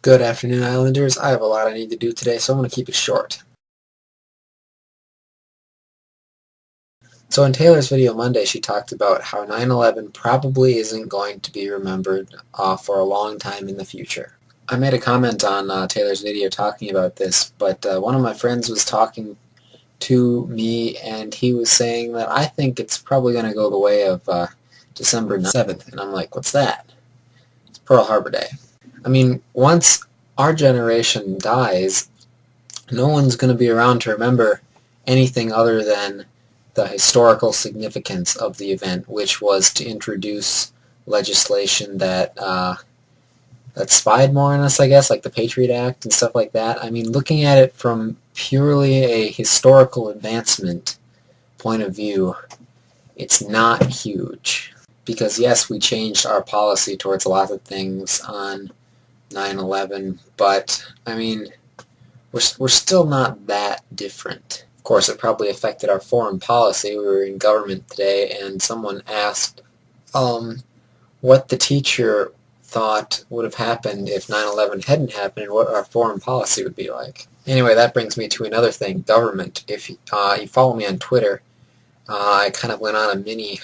Good afternoon, Islanders. I have a lot I need to do today, so I'm going to keep it short. So in Taylor's video Monday, she talked about how 9/11 probably isn't going to be remembered for a long time in the future. I made a comment on Taylor's video talking about this, but one of my friends was talking to me, and he was saying that I think it's probably going to go the way of December 7th, and I'm like, what's that? It's Pearl Harbor Day. I mean, once our generation dies, no one's going to be around to remember anything other than the historical significance of the event, which was to introduce legislation that spied more on us, I guess, like the Patriot Act and stuff like that. I mean, looking at it from purely a historical advancement point of view, it's not huge. Because yes, we changed our policy towards a lot of things on 9/11, but I mean, we're still not that different. Of course, it probably affected our foreign policy. We were in government today, and someone asked what the teacher thought would have happened if 9/11 hadn't happened and what our foreign policy would be like. Anyway, that brings me to another thing, government. If you follow me on Twitter, I kind of went on a mini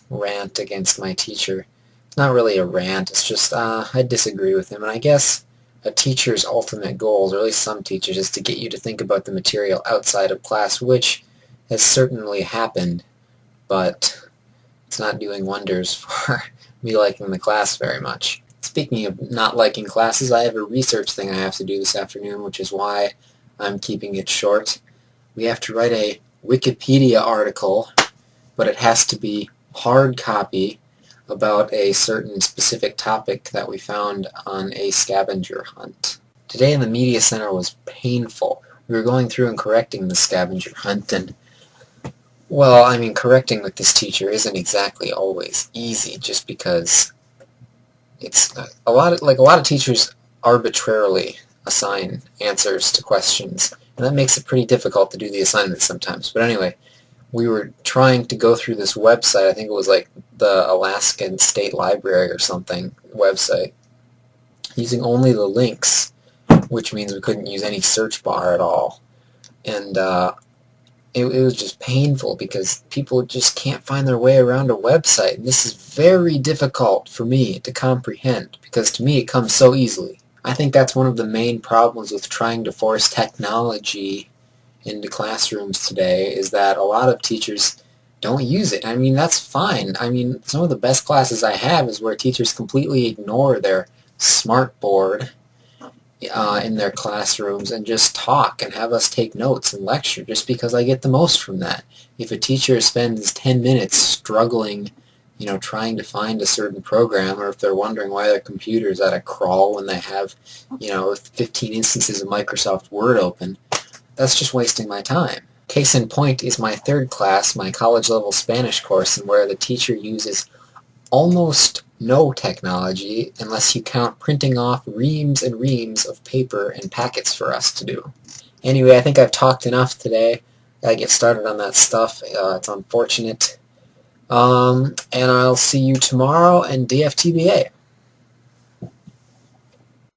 rant against my teacher. It's not really a rant, it's just I disagree with him, and I guess a teacher's ultimate goals, or at least some teachers, is to get you to think about the material outside of class, which has certainly happened, but it's not doing wonders for me liking the class very much. Speaking of not liking classes, I have a research thing I have to do this afternoon, which is why I'm keeping it short. We have to write a Wikipedia article, but it has to be hard copy about a certain specific topic that we found on a scavenger hunt. Today in the media center was painful. We were going through and correcting the scavenger hunt, and well, I mean, correcting with this teacher isn't exactly always easy, just because it's a lot of teachers arbitrarily assign answers to questions, and that makes it pretty difficult to do the assignments sometimes. But anyway, we were trying to go through this website. I think it was like the Alaskan State Library or something website, using only the links, which means we couldn't use any search bar at all. And it was just painful because people just can't find their way around a website. And this is very difficult for me to comprehend because to me it comes so easily. I think that's one of the main problems with trying to force technology into classrooms today, is that a lot of teachers don't use it. I mean, that's fine. I mean, some of the best classes I have is where teachers completely ignore their smartboard in their classrooms and just talk and have us take notes and lecture, just because I get the most from that. If a teacher spends 10 minutes struggling, trying to find a certain program, or if they're wondering why their computer's at a crawl when they have, 15 instances of Microsoft Word open, that's just wasting my time. Case in point is my third class, my college-level Spanish course, and where the teacher uses almost no technology unless you count printing off reams and reams of paper and packets for us to do. Anyway, I think I've talked enough today. Gotta get started on that stuff. It's unfortunate. And I'll see you tomorrow, and DFTBA.